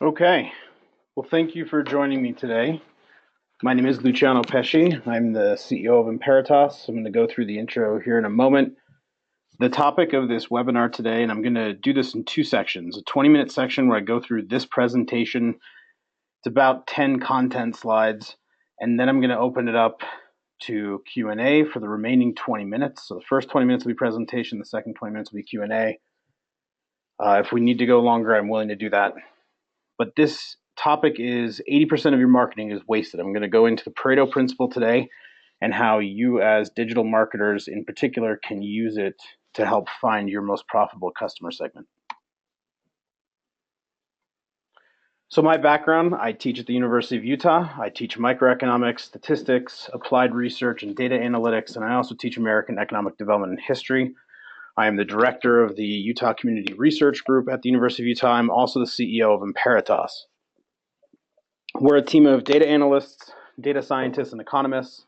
Okay, well, thank you for joining me today. My name is Luciano Pesci. I'm the CEO of Emperitas. I'm going to go through the intro here in a moment. The topic of this webinar today, and I'm going to do this in two sections, a 20-minute section where I go through this presentation. It's about 10 content slides, and then I'm going to open it up to Q&A for the remaining 20 minutes. So the first 20 minutes will be presentation, the second 20 minutes will be Q&A. If we need to go longer, I'm willing to do that. But this topic is 80% of your marketing is wasted. I'm going to go into the Pareto Principle today and how you as digital marketers in particular can use it to help find your most profitable customer segment. So my background, I teach at the University of Utah. I teach microeconomics, statistics, applied research, and data analytics, and I also teach American economic development and history. I am the director of the Utah Community Research Group at the University of Utah. I'm also the CEO of Emperitas. We're a team of data analysts, data scientists, and economists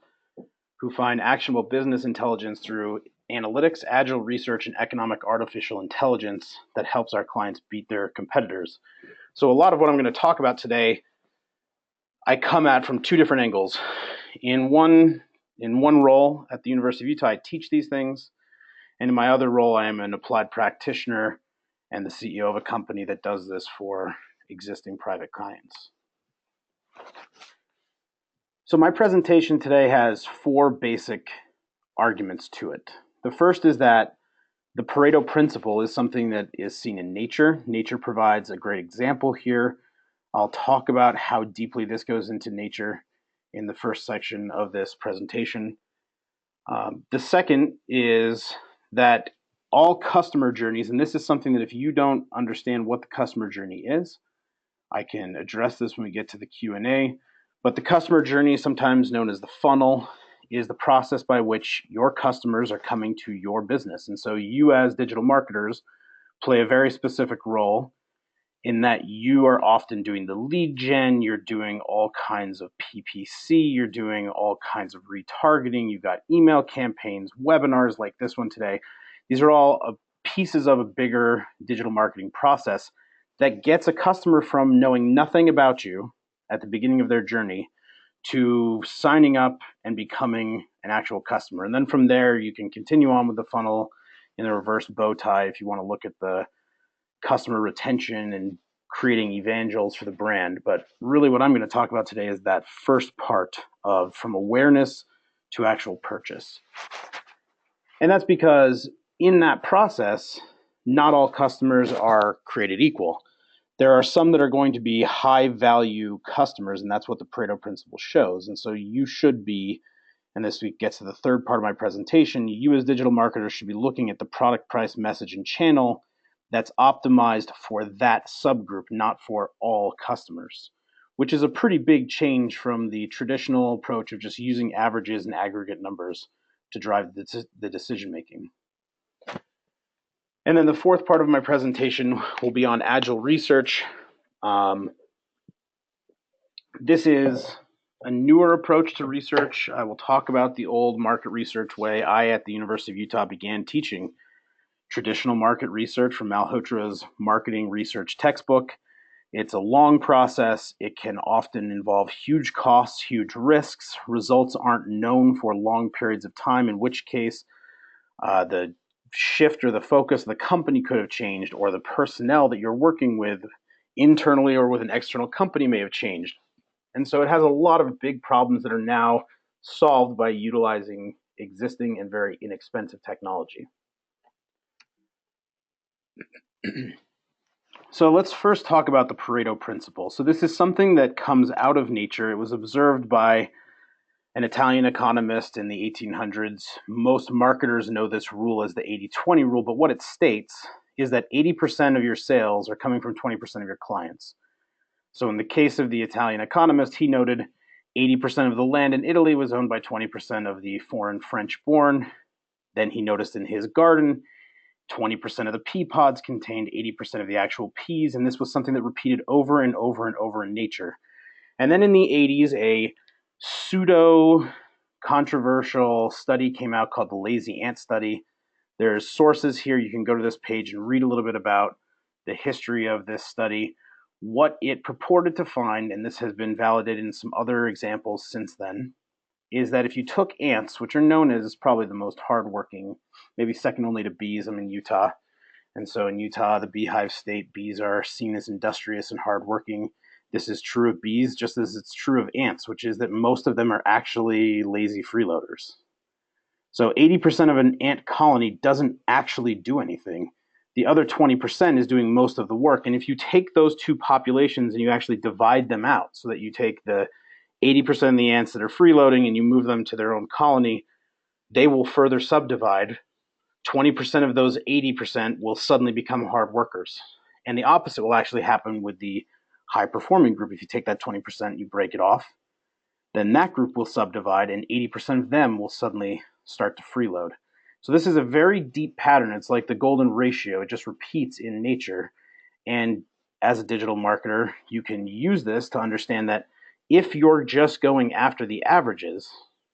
who find actionable business intelligence through analytics, agile research, and economic artificial intelligence that helps our clients beat their competitors. So a lot of what I'm going to talk about today, I come at from two different angles. In one role at the University of Utah, I teach these things. And in my other role, I am an applied practitioner and the CEO of a company that does this for existing private clients. So my presentation today has four basic arguments to it. The first is that the Pareto Principle is something that is seen in nature. Nature provides a great example here. I'll talk about how deeply this goes into nature in the first section of this presentation. The second is that all customer journeys, and this is something that if you don't understand what the customer journey is, I can address this when we get to the Q&A, but the customer journey, sometimes known as the funnel, is the process by which your customers are coming to your business. And so you as digital marketers play a very specific role in that you are often doing the lead gen, you're doing all kinds of PPC, you're doing all kinds of retargeting, you've got email campaigns, webinars like this one today. These are all pieces of a bigger digital marketing process that gets a customer from knowing nothing about you at the beginning of their journey to signing up and becoming an actual customer. And then from there, you can continue on with the funnel in the reverse bow tie if you want to look at the customer retention and creating evangels for the brand. But really what I'm going to talk about today is that first part of from awareness to actual purchase. And that's because in that process, not all customers are created equal. There are some that are going to be high value customers, and that's what the Pareto Principle shows. And so you should be, and this gets to the third part of my presentation, you as digital marketers should be looking at the product, price, message, and channel that's optimized for that subgroup, not for all customers, which is a pretty big change from the traditional approach of just using averages and aggregate numbers to drive the decision making. And then the fourth part of my presentation will be on agile research. This is a newer approach to research. I will talk about the old market research way. I, at the University of Utah, began teaching traditional market research from Malhotra's marketing research textbook. It's a long process. It can often involve huge costs, huge risks. Results aren't known for long periods of time, in which case the shift or the focus of the company could have changed, or the personnel that you're working with internally or with an external company may have changed. And so it has a lot of big problems that are now solved by utilizing existing and very inexpensive technology. So let's first talk about the Pareto Principle. So this is something that comes out of nature. It was observed by an Italian economist in the 1800s. Most marketers know this rule as the 80-20 rule, but what it states is that 80% of your sales are coming from 20% of your clients. So in the case of the Italian economist, he noted 80% of the land in Italy was owned by 20% of the foreign French-born. Then he noticed in his garden, 20% of the pea pods contained 80% of the actual peas, and this was something that repeated over and over and over in nature. And then in the 80s, a pseudo-controversial study came out called the Lazy Ant Study. There's sources here. You can go to this page and read a little bit about the history of this study. What it purported to find, and this has been validated in some other examples since then, is that if you took ants, which are known as probably the most hardworking, maybe second only to bees. I'm in Utah, and so in Utah, the beehive state, bees are seen as industrious and hardworking. This is true of bees just as it's true of ants, which is that most of them are actually lazy freeloaders. So 80% of an ant colony doesn't actually do anything. The other 20% is doing most of the work. And if you take those two populations and you actually divide them out, so that you take the 80% of the ants that are freeloading and you move them to their own colony, they will further subdivide. 20% of those 80% will suddenly become hard workers. And the opposite will actually happen with the high performing group. If you take that 20%, you break it off, then that group will subdivide and 80% of them will suddenly start to freeload. So this is a very deep pattern. It's like the golden ratio. It just repeats in nature. And as a digital marketer, you can use this to understand that if you're just going after the averages,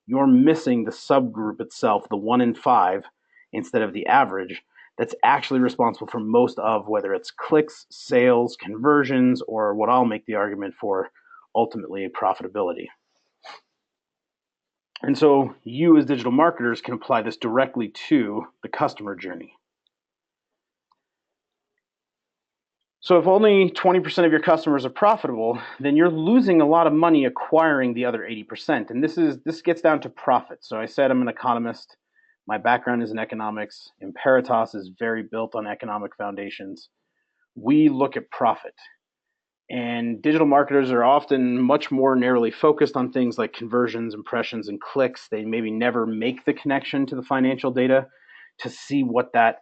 you're missing the subgroup itself, the 1 in 5, instead of the average, that's actually responsible for most of whether it's clicks, sales, conversions, or what I'll make the argument for, ultimately profitability. And so you as digital marketers can apply this directly to the customer journey. So if only 20% of your customers are profitable, then you're losing a lot of money acquiring the other 80%. And this gets down to profit. So I said I'm an economist. My background is in economics. Emperitas is very built on economic foundations. We look at profit. And digital marketers are often much more narrowly focused on things like conversions, impressions, and clicks. They maybe never make the connection to the financial data to see what that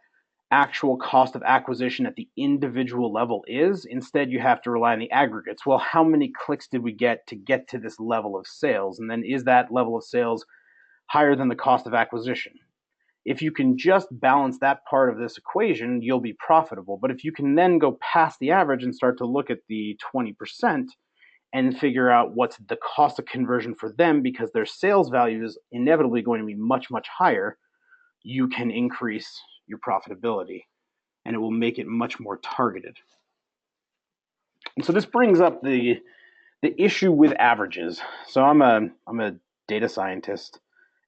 actual cost of acquisition at the individual level is. Instead, you have to rely on the aggregates. Well, how many clicks did we get to this level of sales? And then is that level of sales higher than the cost of acquisition? If you can just balance that part of this equation, you'll be profitable. But if you can then go past the average and start to look at the 20% and figure out what's the cost of conversion for them, because their sales value is inevitably going to be much, much higher, you can increase your profitability and it will make it much more targeted. And so this brings up the issue with averages. So I'm a data scientist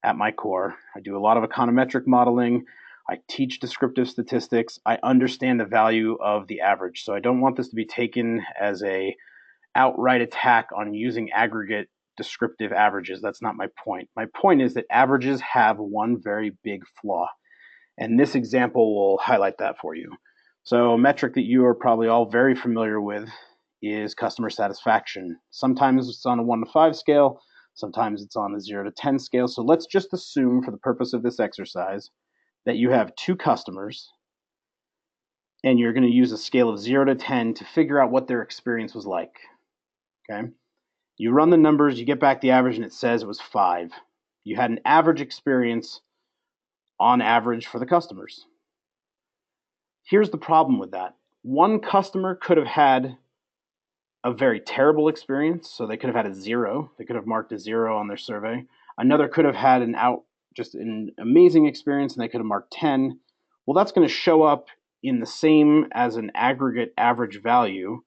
at my core. I do a lot of econometric modeling. I teach descriptive statistics. I understand the value of the average. So I don't want this to be taken as a outright attack on using aggregate descriptive averages. That's not my point. My point is that averages have one very big flaw. And this example will highlight that for you. So a metric that you are probably all very familiar with is customer satisfaction. Sometimes it's on a 1 to 5 scale. Sometimes it's on a 0 to 10 scale. So let's just assume, for the purpose of this exercise, that you have 2 customers and you're going to use a scale of 0 to 10 to figure out what their experience was like. Okay? You run the numbers, you get back the average, and it says it was 5. You had an average experience on average for the customers. Here's the problem with that. One customer could have had a very terrible experience, so they could have had a 0. They could have marked a 0 on their survey. Another could have had just an amazing experience, and they could have marked 10. Well, that's going to show up in the same as an aggregate average value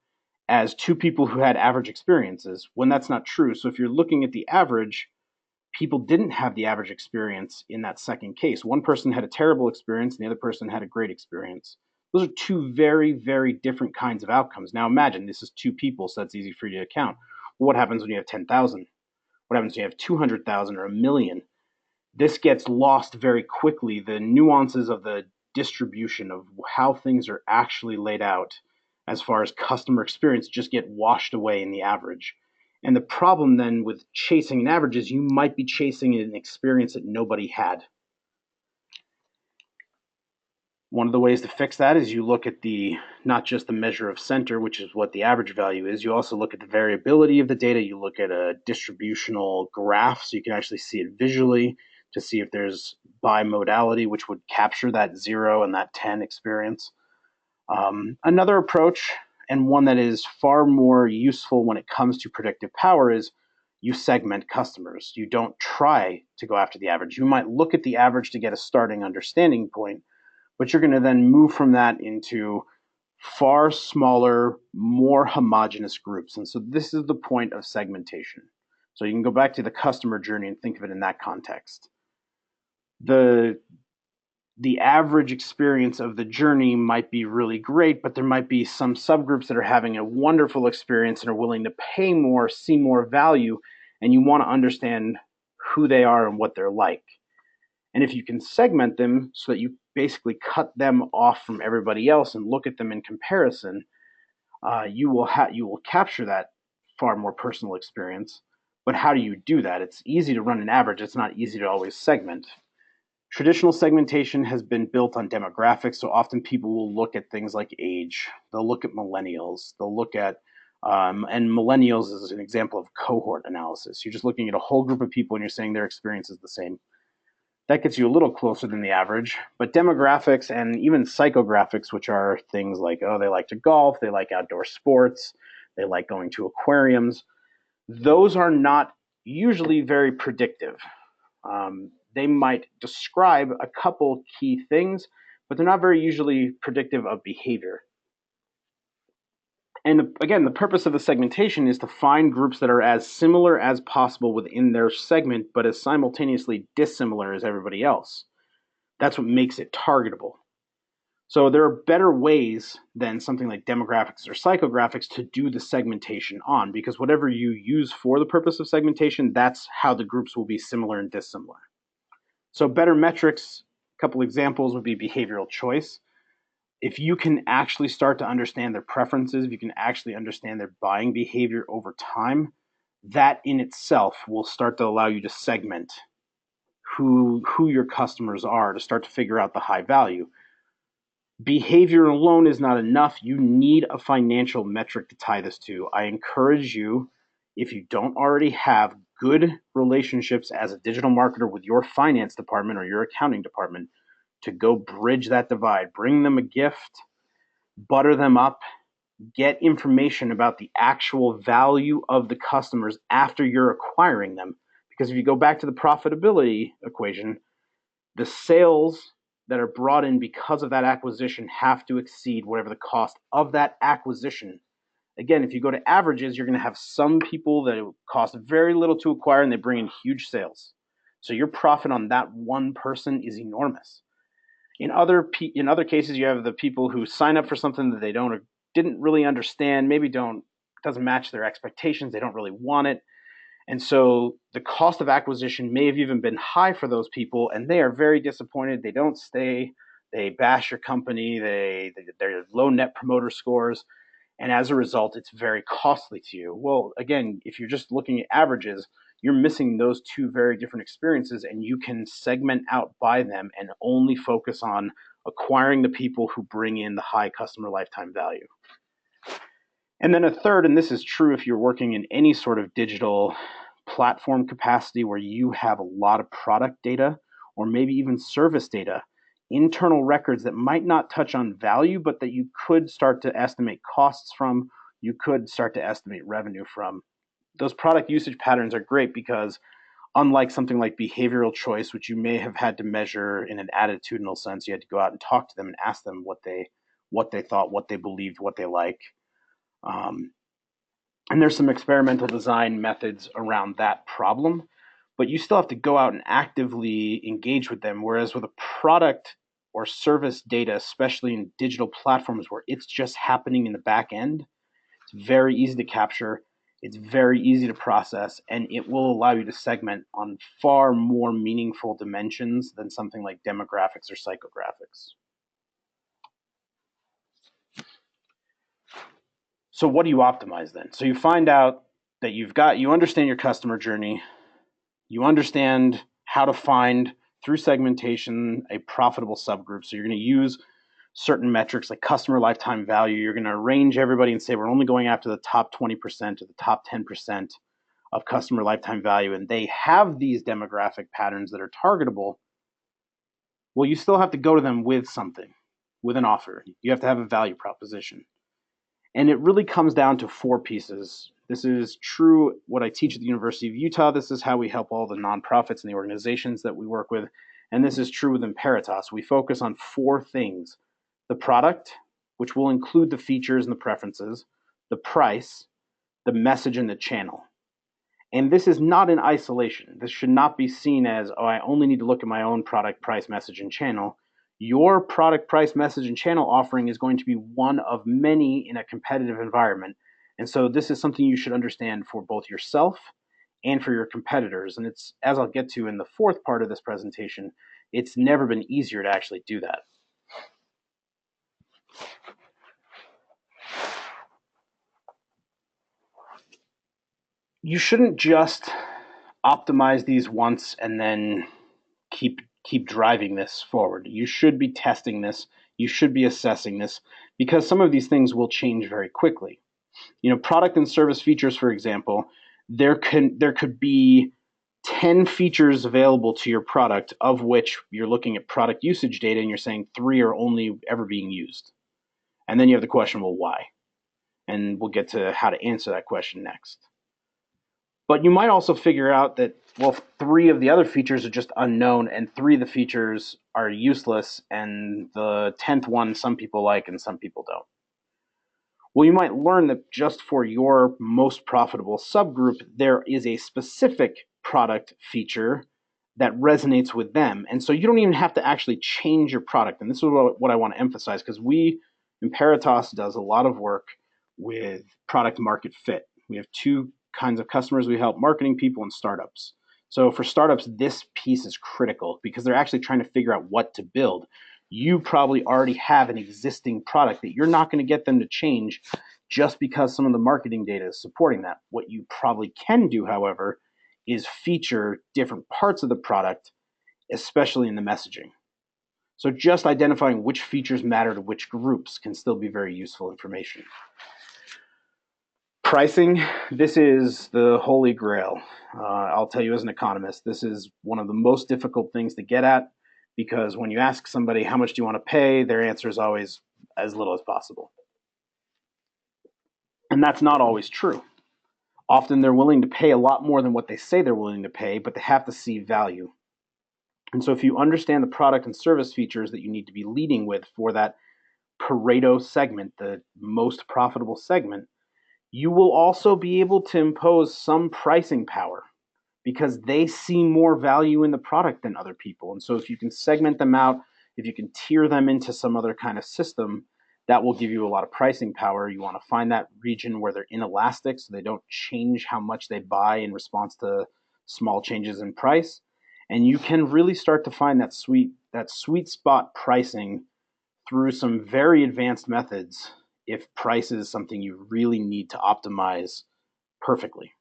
as 2 people who had average experiences, when that's not true. So if you're looking at the average, people didn't have the average experience in that second case. One person had a terrible experience, and the other person had a great experience. Those are 2 very, very different kinds of outcomes. Now imagine this is 2 people, so that's easy for you to account. Well, what happens when you have 10,000? What happens when you have 200,000 or a million? This gets lost very quickly. The nuances of the distribution of how things are actually laid out as far as customer experience just get washed away in the average. And the problem then with chasing an average is you might be chasing an experience that nobody had. One of the ways to fix that is you look at not just the measure of center, which is what the average value is. You also look at the variability of the data. You look at a distributional graph so you can actually see it visually to see if there's bimodality, which would capture that 0 and that 10 experience. Another approach, and one that is far more useful when it comes to predictive power, is you segment customers. You don't try to go after the average. You might look at the average to get a starting understanding point, but you're going to then move from that into far smaller, more homogeneous groups. And so this is the point of segmentation. So you can go back to the customer journey and think of it in that context. The average experience of the journey might be really great, but there might be some subgroups that are having a wonderful experience and are willing to pay more, see more value, and you want to understand who they are and what they're like. And if you can segment them so that you basically cut them off from everybody else and look at them in comparison, you will capture that far more personal experience. But how do you do that? It's easy to run an average. It's not easy to always segment. Traditional segmentation has been built on demographics, so often people will look at things like age. They'll look at millennials. They'll look at, and millennials is an example of cohort analysis. You're just looking at a whole group of people and you're saying their experience is the same. That gets you a little closer than the average, but demographics and even psychographics, which are things like, oh, they like to golf, they like outdoor sports, they like going to aquariums, those are not usually very predictive. They might describe a couple key things, but they're not very usually predictive of behavior. And again, the purpose of the segmentation is to find groups that are as similar as possible within their segment, but as simultaneously dissimilar as everybody else. That's what makes it targetable. So there are better ways than something like demographics or psychographics to do the segmentation on, because whatever you use for the purpose of segmentation, that's how the groups will be similar and dissimilar. So better metrics, a couple examples would be behavioral choice. If you can actually start to understand their preferences, if you can actually understand their buying behavior over time, that in itself will start to allow you to segment who your customers are, to start to figure out the high value. Behavior alone is not enough. You need a financial metric to tie this to. I encourage you, if you don't already have good relationships as a digital marketer with your finance department or your accounting department, to go bridge that divide. Bring them a gift, butter them up, get information about the actual value of the customers after you're acquiring them. Because if you go back to the profitability equation, the sales that are brought in because of that acquisition have to exceed whatever the cost of that acquisition. Again, if you go to averages, you're going to have some people that it cost very little to acquire and they bring in huge sales. So your profit on that one person is enormous. In other cases, you have the people who sign up for something that they didn't really understand, maybe doesn't match their expectations, they don't really want it. And so the cost of acquisition may have even been high for those people, and they are very disappointed. They don't stay. They bash your company. They're low net promoter scores. And as a result, it's very costly to you. Well, again, if you're just looking at averages, you're missing those two very different experiences, and you can segment out by them and only focus on acquiring the people who bring in the high customer lifetime value. And then a third, and this is true if you're working in any sort of digital platform capacity where you have a lot of product data or maybe even service data, internal records that might not touch on value, but that you could start to estimate costs from, you could start to estimate revenue from. Those product usage patterns are great because unlike something like behavioral choice, which you may have had to measure in an attitudinal sense, you had to go out and talk to them and ask them what they thought, what they believed, what they like. And there's some experimental design methods around that problem, but you still have to go out and actively engage with them. Whereas with a product or service data, especially in digital platforms where it's just happening in the back end, it's very easy to capture, it's very easy to process, and it will allow you to segment on far more meaningful dimensions than something like demographics or psychographics. So what do you optimize then? So you find out that you understand your customer journey, you understand how to find through segmentation a profitable subgroup. So you're going to use certain metrics like customer lifetime value. You're going to arrange everybody and say we're only going after the top 20% or the top 10% of customer lifetime value, and they have these demographic patterns that are targetable. Well, you still have to go to them with something, with an offer. You have to have a value proposition. And it really comes down to four pieces. This is true what I teach at the University of Utah. This is how we help all the nonprofits and the organizations that we work with. And this is true with Emperitas. We focus on four things: the product, which will include the features and the preferences, the price, the message, and the channel. And this is not in isolation. This should not be seen as, oh, I only need to look at my own product, price, message, and channel. Your product, price, message, and channel offering is going to be one of many in a competitive environment. And so this is something you should understand for both yourself and for your competitors. And it's, as I'll get to in the fourth part of this presentation, it's never been easier to actually do that. You shouldn't just optimize these once and then keep driving this forward. You should be testing this. You should be assessing this, because some of these things will change very quickly. Product and service features, for example, there could be 10 features available to your product, of which you're looking at product usage data and you're saying 3 are only ever being used. And then you have the question, well, why? And we'll get to how to answer that question next. But you might also figure out that, well, 3 of the other features are just unknown and 3 of the features are useless, and the 10th one some people like and some people don't. Well, you might learn that just for your most profitable subgroup, there is a specific product feature that resonates with them. And so you don't even have to actually change your product. And this is what I want to emphasize, because Emperitas does a lot of work with product market fit. We have 2 kinds of customers we help: marketing people and startups. So for startups, this piece is critical because they're actually trying to figure out what to build. You probably already have an existing product that you're not going to get them to change just because some of the marketing data is supporting that. What you probably can do, however, is feature different parts of the product, especially in the messaging. So just identifying which features matter to which groups can still be very useful information. Pricing, this is the holy grail. I'll tell you, as an economist, this is one of the most difficult things to get at, because when you ask somebody how much do you want to pay, their answer is always as little as possible. And that's not always true. Often they're willing to pay a lot more than what they say they're willing to pay, but they have to see value. And so if you understand the product and service features that you need to be leading with for that Pareto segment, the most profitable segment, you will also be able to impose some pricing power because they see more value in the product than other people. And so if you can segment them out, if you can tier them into some other kind of system, that will give you a lot of pricing power. You want to find that region where they're inelastic, so they don't change how much they buy in response to small changes in price. And you can really start to find that sweet spot pricing through some very advanced methods if price is something you really need to optimize perfectly.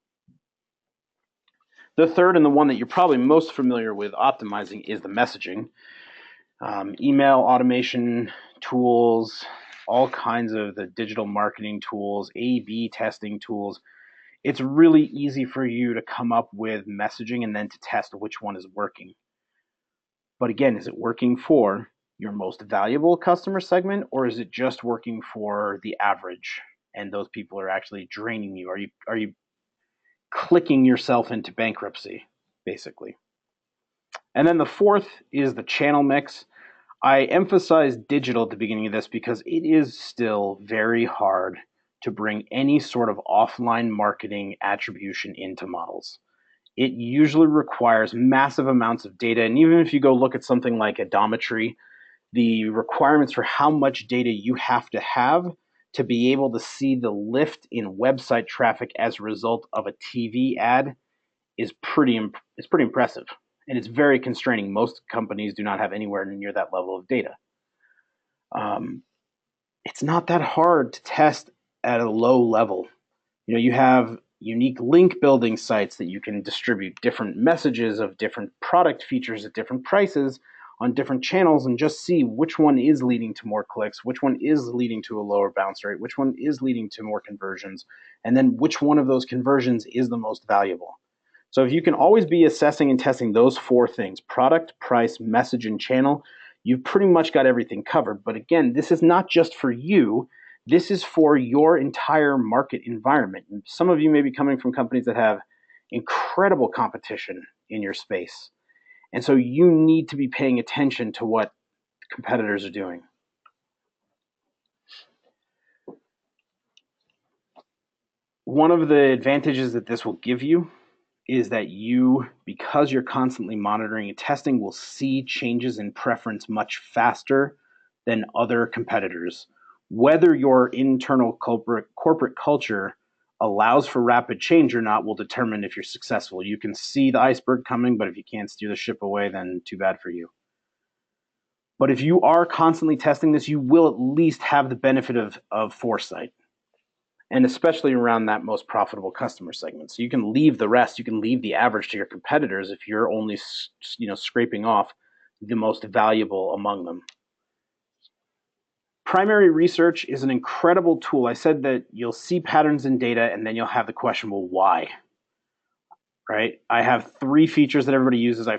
The third, and the one that you're probably most familiar with optimizing, is the messaging. Email automation tools, all kinds of the digital marketing tools, A/B testing tools. It's really easy for you to come up with messaging and then to test which one is working. But again, is it working for your most valuable customer segment, or is it just working for the average and those people are actually draining you? Are you clicking yourself into bankruptcy, basically? And then the fourth is the channel mix. I emphasized digital at the beginning of this because it is still very hard to bring any sort of offline marketing attribution into models. It usually requires massive amounts of data. And even if you go look at something like odometry, the requirements for how much data you have to be able to see the lift in website traffic as a result of a TV ad is pretty impressive. And it's very constraining. Most companies do not have anywhere near that level of data. It's not that hard to test at a low level. You have unique link building sites that you can distribute different messages of different product features at different prices on different channels and just see which one is leading to more clicks, which one is leading to a lower bounce rate, which one is leading to more conversions, and then which one of those conversions is the most valuable. So if you can always be assessing and testing those 4 things: product, price, message, and channel, you've pretty much got everything covered. But again, this is not just for you. This is for your entire market environment. Some of you may be coming from companies that have incredible competition in your space. And so you need to be paying attention to what competitors are doing. One of the advantages that this will give you is that you, because you're constantly monitoring and testing, will see changes in preference much faster than other competitors. Whether your internal corporate culture allows for rapid change or not will determine if you're successful. You can see the iceberg coming, but if you can't steer the ship away, then too bad for you. But if you are constantly testing this, you will at least have the benefit of foresight, and especially around that most profitable customer segment. So you can leave the rest, you can leave the average to your competitors if you're only scraping off the most valuable among them. Primary research is an incredible tool. I said that you'll see patterns in data and then you'll have the question, well, why? Right? I have 3 features that everybody uses. I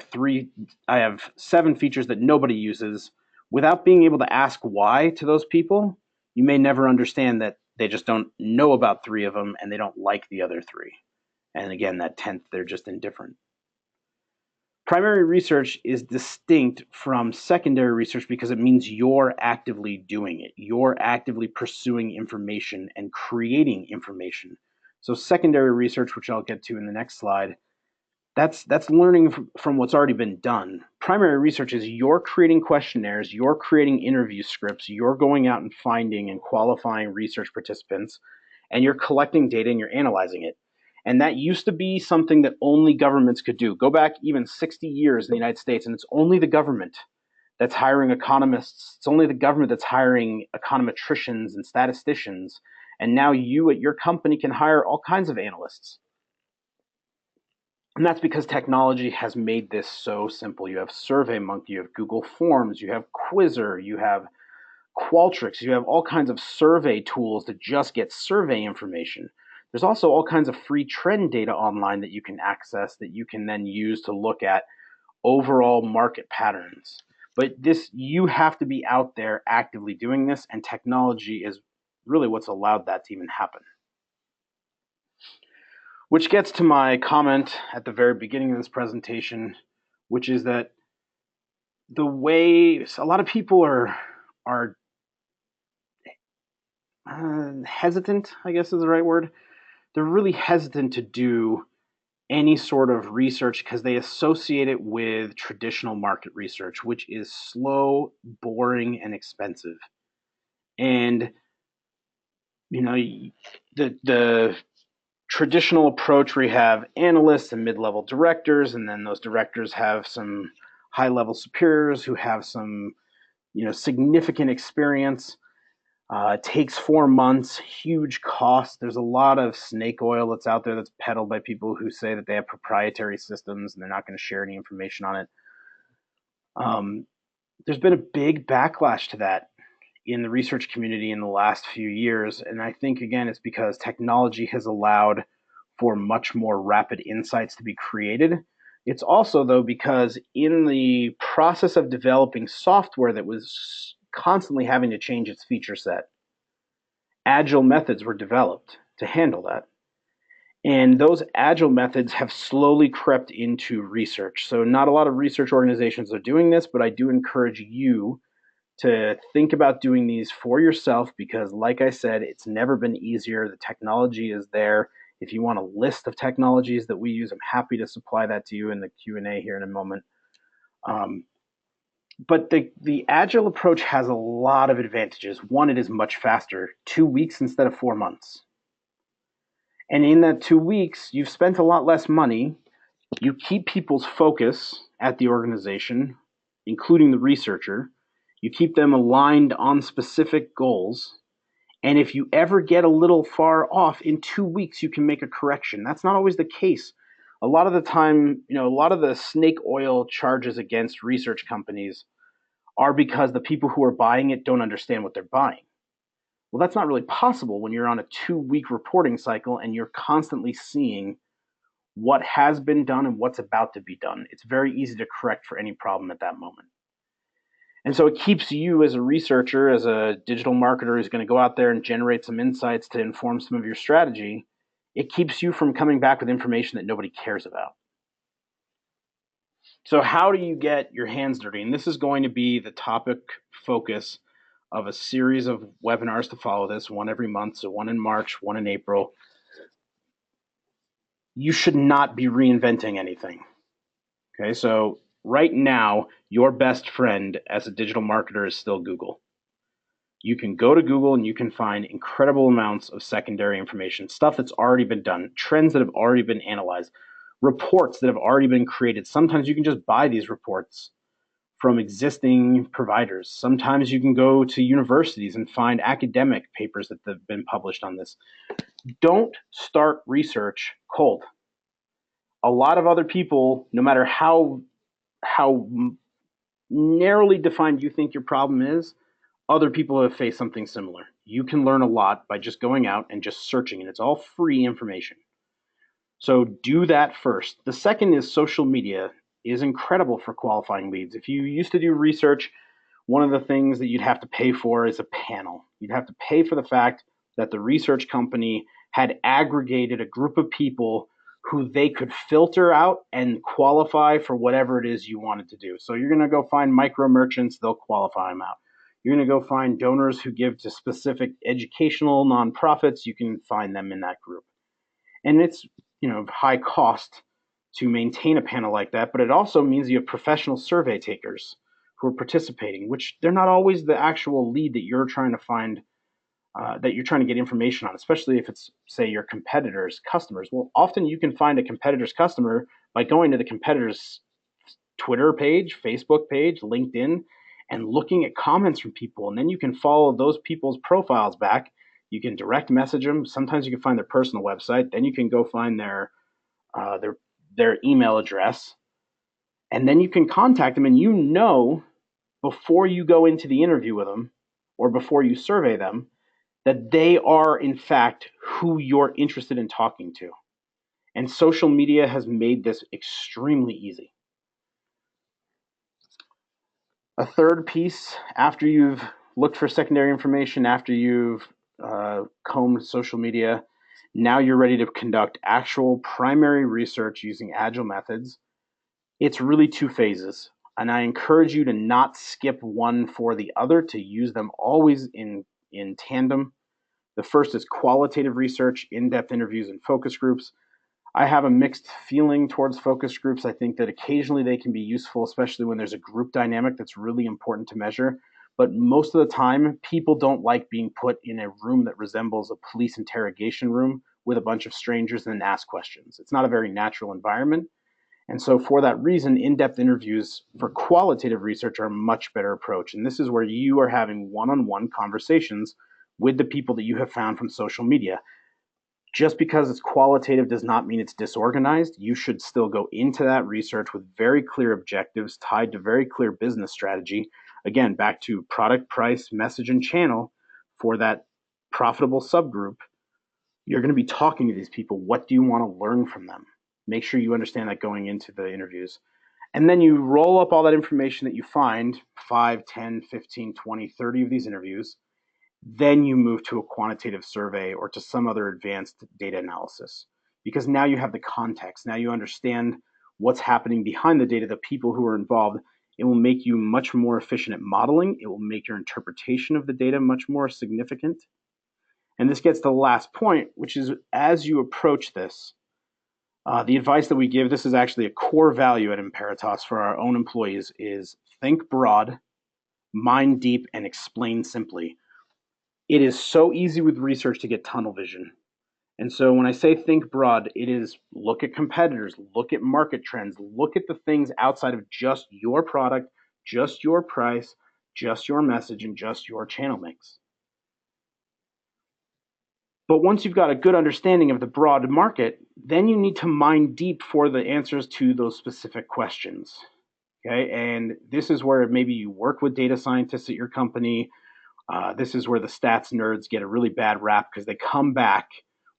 have 7 features that nobody uses. Without being able to ask why to those people, you may never understand that they just don't know about 3 of them and they don't like the other 3. And again, that 10th, they're just indifferent. Primary research is distinct from secondary research because it means you're actively doing it. You're actively pursuing information and creating information. So secondary research, which I'll get to in the next slide, that's learning from what's already been done. Primary research is you're creating questionnaires, you're creating interview scripts, you're going out and finding and qualifying research participants, and you're collecting data and you're analyzing it. And that used to be something that only governments could do. Go back even 60 years in the United States, and it's only the government that's hiring economists. It's only the government that's hiring econometricians and statisticians. And now you at your company can hire all kinds of analysts. And that's because technology has made this so simple. You have SurveyMonkey, you have Google Forms, you have Quizzer, you have Qualtrics, you have all kinds of survey tools to just get survey information. There's also all kinds of free trend data online that you can access that you can then use to look at overall market patterns. But you have to be out there actively doing this, and technology is really what's allowed that to even happen. Which gets to my comment at the very beginning of this presentation, which is that the way a lot of people are hesitant, I guess is the right word. They're really hesitant to do any sort of research because they associate it with traditional market research, which is slow, boring, and expensive. And the traditional approach where you have analysts and mid-level directors, and then those directors have some high-level superiors who have some significant experience. It takes 4 months, huge cost. There's a lot of snake oil that's out there that's peddled by people who say that they have proprietary systems and they're not going to share any information on it. There's been a big backlash to that in the research community in the last few years. And I think, again, it's because technology has allowed for much more rapid insights to be created. It's also, though, because in the process of developing software that was constantly having to change its feature set, Agile methods were developed to handle that. And those Agile methods have slowly crept into research. So not a lot of research organizations are doing this, but I do encourage you to think about doing these for yourself because, like I said, it's never been easier. The technology is there. If you want a list of technologies that we use, I'm happy to supply that to you in the Q&A here in a moment. But the Agile approach has a lot of advantages. One, it is much faster, 2 weeks instead of 4 months. And in that 2 weeks, you've spent a lot less money. You keep people's focus at the organization, including the researcher. You keep them aligned on specific goals. And if you ever get a little far off, in 2 weeks, you can make a correction. That's not always the case. A lot of the time, a lot of the snake oil charges against research companies are because the people who are buying it don't understand what they're buying. Well, that's not really possible when you're on a 2-week reporting cycle and you're constantly seeing what has been done and what's about to be done. It's very easy to correct for any problem at that moment. And so it keeps you as a researcher, as a digital marketer who's going to go out there and generate some insights to inform some of your strategy, it keeps you from coming back with information that nobody cares about. So how do you get your hands dirty? And this is going to be the topic focus of a series of webinars to follow this, one every month, so one in March, one in April. you should not be reinventing anything. Okay, so right now, your best friend as a digital marketer is still Google. You can go to Google and you can find incredible amounts of secondary information, stuff that's already been done, trends that have already been analyzed, reports that have already been created. Sometimes you can just buy these reports from existing providers. Sometimes you can go to universities and find academic papers that have been published on this. Don't start research cold. A lot of other people, no matter how narrowly defined you think your problem is, other people have faced something similar. You can learn a lot by just going out and just searching, and it's all free information. So do that first. The second is social media is incredible for qualifying leads. If you used to do research, one of the things that you'd have to pay for is a panel. You'd have to pay for the fact that the research company had aggregated a group of people who they could filter out and qualify for whatever it is you wanted to do. So you're going to go find micro merchants, they'll qualify them out. You're going to go find donors who give to specific educational nonprofits, you can find them in that group. And it's, high cost to maintain a panel like that, but it also means you have professional survey takers who are participating, which they're not always the actual lead that you're trying to find, that you're trying to get information on, especially if it's, say, your competitors' customers. Well, often you can find a competitor's customer by going to the competitor's Twitter page, Facebook page, LinkedIn, and looking at comments from people. And then you can follow those people's profiles back. You can direct message them. Sometimes you can find their personal website. Then you can go find uh, their their email address, and then you can contact them. And before you go into the interview with them or before you survey them, that they are in fact who you're interested in talking to. And social media has made this extremely easy. A third piece, after you've looked for secondary information, after you've combed social media, now you're ready to conduct actual primary research using Agile methods. It's really two phases. And I encourage you to not skip one for the other, to use them always in tandem. The first is qualitative research, in-depth interviews, and focus groups. I have a mixed feeling towards focus groups. I think that occasionally they can be useful, especially when there's a group dynamic that's really important to measure. But most of the time, people don't like being put in a room that resembles a police interrogation room with a bunch of strangers and then ask questions. It's not a very natural environment. And so for that reason, in-depth interviews for qualitative research are a much better approach. And this is where you are having one-on-one conversations with the people that you have found from social media. Just because it's qualitative does not mean it's disorganized. You should still go into that research with very clear objectives tied to very clear business strategy. Again, back to product, price, message, and channel for that profitable subgroup. You're going to be talking to these people. What do you want to learn from them? Make sure you understand that going into the interviews. And then you roll up all that information that you find, 5, 10, 15, 20, 30 of these interviews. Then you move to a quantitative survey or to some other advanced data analysis, because now you have the context. Now you understand what's happening behind the data, the people who are involved. It will make you much more efficient at modeling. It will make your interpretation of the data much more significant. And this gets to the last point, which is, as you approach this, the advice that we give, this is actually a core value at Emperitas for our own employees, is think broad, mind deep, and explain simply. It is so easy with research to get tunnel vision. And so when I say think broad, it is look at competitors, look at market trends, look at the things outside of just your product, just your price, just your message, and just your channel mix. But once you've got a good understanding of the broad market, then you need to mine deep for the answers to those specific questions. Okay, and this is where maybe you work with data scientists at your company. This is where the stats nerds get a really bad rap because they come back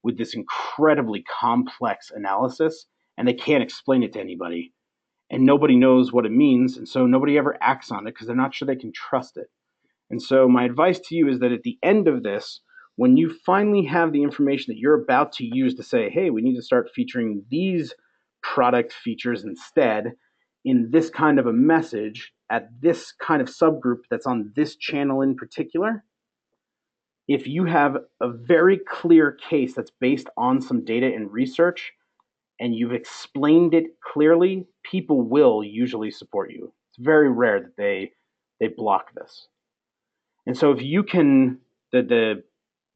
with this incredibly complex analysis and they can't explain it to anybody. And nobody knows what it means, and so nobody ever acts on it because they're not sure they can trust it. And so my advice to you is that at the end of this, when you finally have the information that you're about to use to say, hey, we need to start featuring these product features instead in this kind of a message at this kind of subgroup that's on this channel in particular, if you have a very clear case that's based on some data and research, and you've explained it clearly, people will usually support you. It's very rare that they block this. And so if you can, the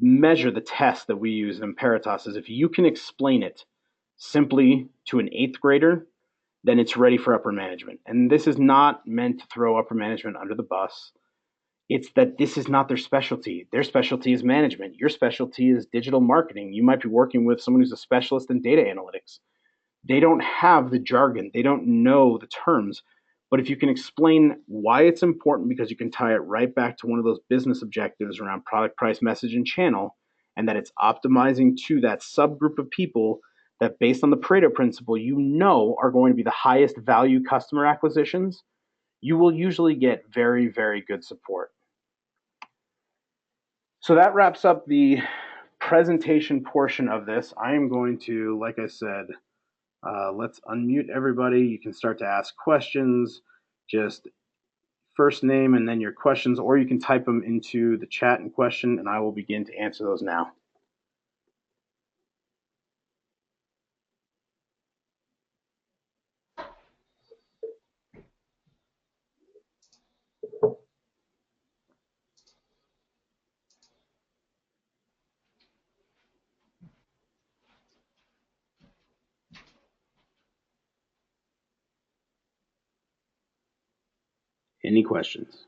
measure, the test that we use in Emperitas is if you can explain it simply to an eighth grader, then it's ready for upper management. And this is not meant to throw upper management under the bus. It's that this is not their specialty. Their specialty is management. Your specialty is digital marketing. You might be working with someone who's a specialist in data analytics. They don't have the jargon. They don't know the terms. But if you can explain why it's important, because you can tie it right back to one of those business objectives around product, price, message, and channel, and that it's optimizing to that subgroup of people that, based on the Pareto principle, you know are going to be the highest value customer acquisitions, you will usually get very, very good support. So that wraps up the presentation portion of this. I am going to, like I said, let's unmute everybody. You can start to ask questions, just first name and then your questions, or you can type them into the chat in question, and I will begin to answer those now. Any questions?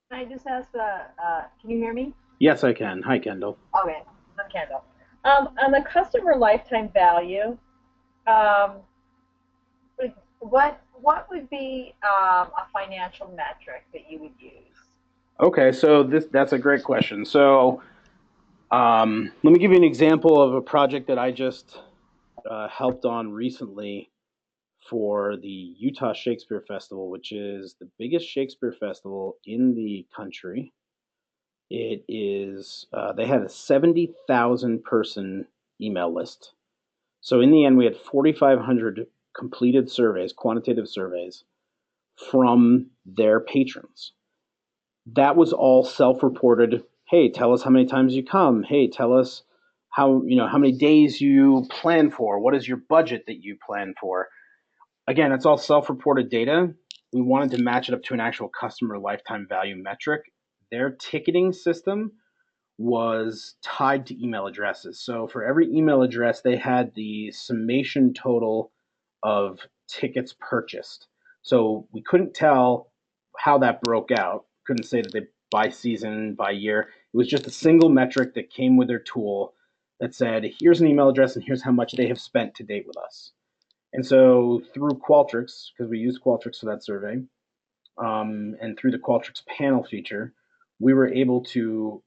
Can I just ask, can you hear me? Yes, I can. Hi, Kendall. Okay, I'm Kendall. On the customer lifetime value, um, what would be a financial metric that you would use? Okay, so that's a great question. So let me give you an example of a project that I just helped on recently for the Utah Shakespeare Festival, which is the biggest Shakespeare festival in the country. It is, they had a 70,000 person email list. So in the end, we had 4,500 completed surveys, quantitative surveys from their patrons. That was all self-reported. Hey, tell us how many times you come. Hey, tell us how many days you plan for. What is your budget that you plan for? Again, it's all self-reported data. We wanted to match it up to an actual customer lifetime value metric. Their ticketing system was tied to email addresses. So for every email address, they had the summation total of tickets purchased. So we couldn't tell how that broke out. Couldn't say that they by season, by year. It was just a single metric that came with their tool that said, here's an email address and here's how much they have spent to date with us. And so through Qualtrics, because we use Qualtrics for that survey, and through the Qualtrics panel feature, we were able to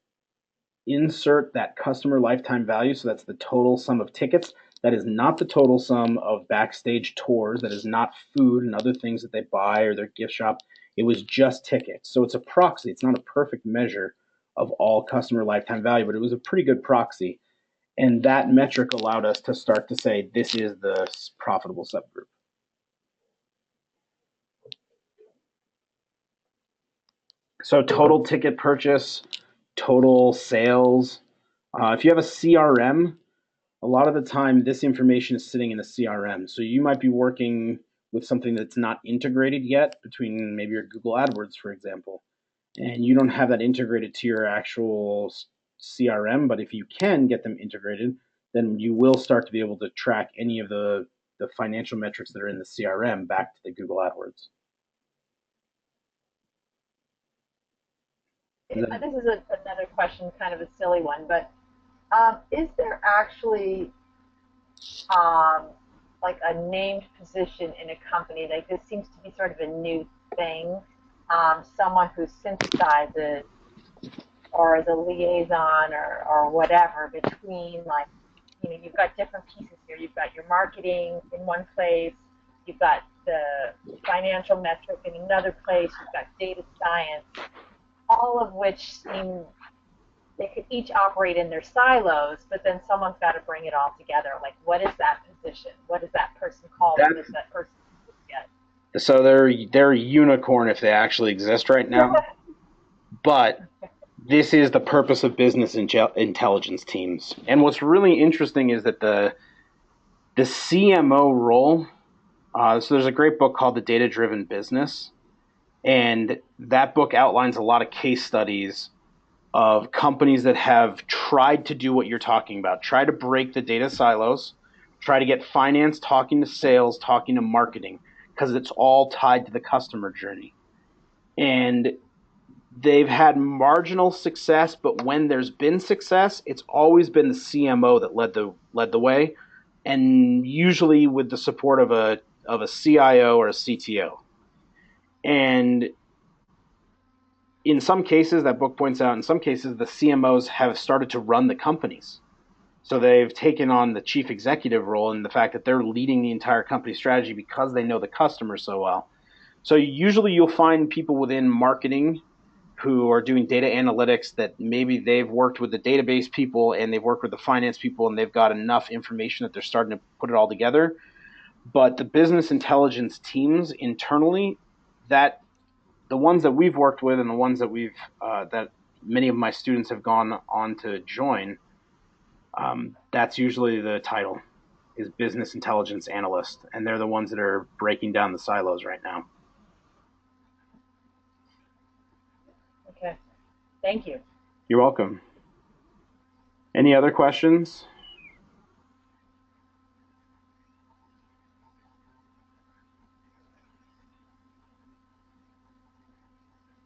insert that customer lifetime value. So that's the total sum of tickets. That is not the total sum of backstage tours. That is not food and other things that they buy or their gift shop. It was just tickets. So it's a proxy. It's not a perfect measure of all customer lifetime value, but it was a pretty good proxy. And that metric allowed us to start to say, this is the profitable subgroup. So total ticket purchase, total sales. If you have a CRM, a lot of the time this information is sitting in a CRM. So you might be working with something that's not integrated yet between maybe your Google AdWords, for example, and you don't have that integrated to your actual CRM. But if you can get them integrated, then you will start to be able to track any of the financial metrics that are in the CRM back to the Google AdWords. This is another question, kind of a silly one, but is there actually like a named position in a company? Like this seems to be sort of a new thing. Someone who synthesizes or is a liaison or whatever between, like, you've got different pieces here. You've got your marketing in one place. You've got the financial metric in another place. You've got data science, all of which seem they could each operate in their silos, but then someone's got to bring it all together. Like, what is that position? What is that person called? What does that person get? So they're a unicorn if they actually exist right now. But This is the purpose of business intelligence teams. And what's really interesting is that the CMO role. So there's a great book called The Data Driven Business, and that book outlines a lot of case studies of companies that have tried to do what you're talking about, try to break the data silos, try to get finance talking to sales, talking to marketing, because it's all tied to the customer journey. And they've had marginal success, but when there's been success, it's always been the CMO that led the way, and usually with the support of a CIO or a CTO. And in some cases, that book points out, in some cases, the CMOs have started to run the companies. So they've taken on the chief executive role and the fact that they're leading the entire company strategy because they know the customer so well. So usually you'll find people within marketing who are doing data analytics that maybe they've worked with the database people and they've worked with the finance people and they've got enough information that they're starting to put it all together. But the business intelligence teams internally, that the ones that we've worked with and the ones that that many of my students have gone on to join, that's usually the title is business intelligence analyst, and they're the ones that are breaking down the silos right now. Okay, thank you. You're welcome. Any other questions?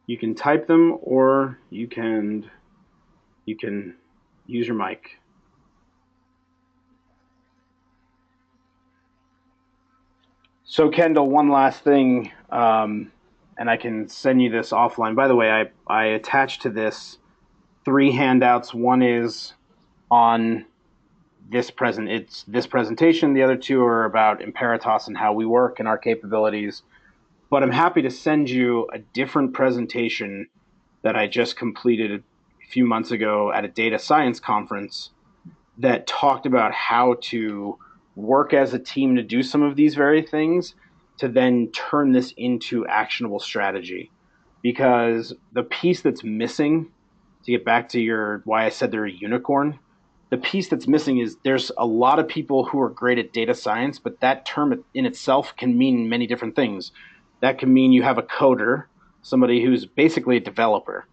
You can type them or you can use your mic. So Kendall, one last thing, and I can send you this offline. By the way, I attached to this three handouts. One is on it's this presentation. The other two are about Emperitas and how we work and our capabilities. But I'm happy to send you a different presentation that I just completed a few months ago at a data science conference that talked about how to work as a team to do some of these very things to then turn this into actionable strategy. Because the piece that's missing, to get back to your why I said they're a unicorn, the piece that's missing is there's a lot of people who are great at data science, but that term in itself can mean many different things. That can mean you have a coder, somebody who's basically a developer.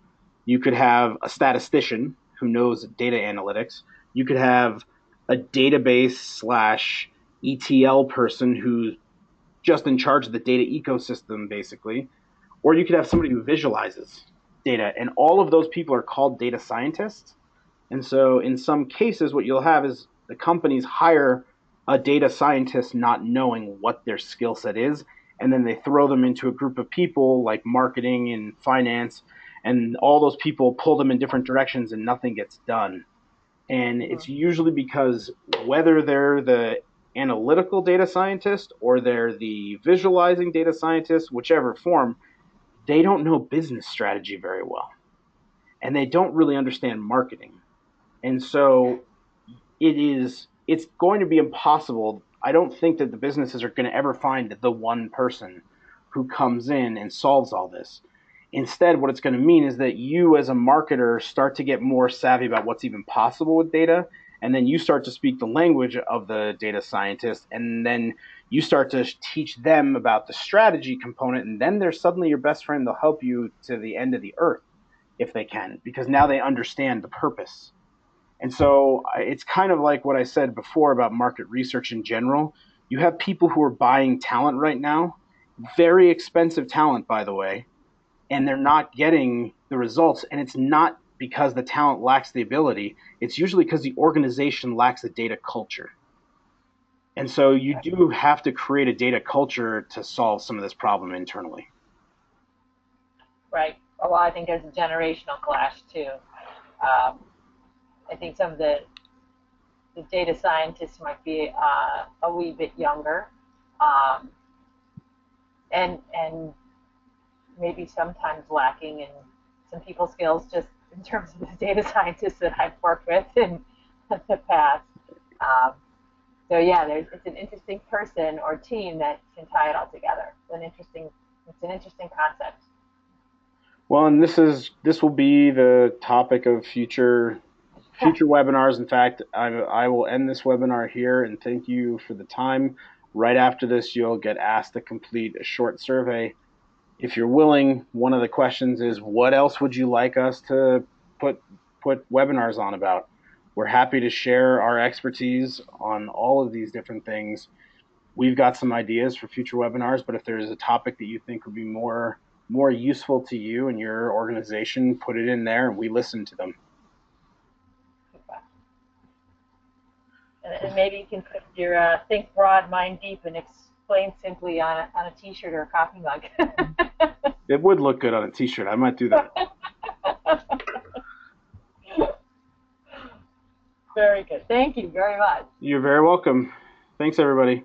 You could have a statistician who knows data analytics. You could have a database slash ETL person who's just in charge of the data ecosystem, basically. Or you could have somebody who visualizes data. And all of those people are called data scientists. And so in some cases, what you'll have is the companies hire a data scientist not knowing what their skill set is. And then they throw them into a group of people like marketing and finance. And all those people pull them in different directions and nothing gets done. And it's usually because whether they're the analytical data scientist or they're the visualizing data scientist, whichever form, they don't know business strategy very well. And they don't really understand marketing. And so it's going to be impossible. I don't think that the businesses are going to ever find the one person who comes in and solves all this. Instead, what it's going to mean is that you as a marketer start to get more savvy about what's even possible with data, and then you start to speak the language of the data scientist, and then you start to teach them about the strategy component, and then they're suddenly your best friend. They'll help you to the end of the earth if they can, because now they understand the purpose. And so it's kind of like what I said before about market research in general. You have people who are buying talent right now, very expensive talent, by the way, and they're not getting the results. And it's not because the talent lacks the ability, it's usually because the organization lacks the data culture. And so you do have to create a data culture to solve some of this problem internally. Right. Well, I think there's a generational clash too. Um, I think some of the data scientists might be a wee bit younger, um, and maybe sometimes lacking in some people skills just in terms of the data scientists that I've worked with in the past. Um, so yeah, it's an interesting person or team that can tie it all together. It's an interesting concept. Well, and this will be the topic of future webinars. In fact, I will end this webinar here and thank you for the time. Right after this, you'll get asked to complete a short survey. If you're willing, one of the questions is, what else would you like us to put put webinars on about? We're happy to share our expertise on all of these different things. We've got some ideas for future webinars, but if there's a topic that you think would be more useful to you and your organization, put it in there and we listen to them. And maybe you can put your think broad, mind deep, and explain simply on a T-shirt or a coffee mug. It would look good on a t-shirt. I might do that. Very good. Thank you very much. You're very welcome. Thanks, everybody.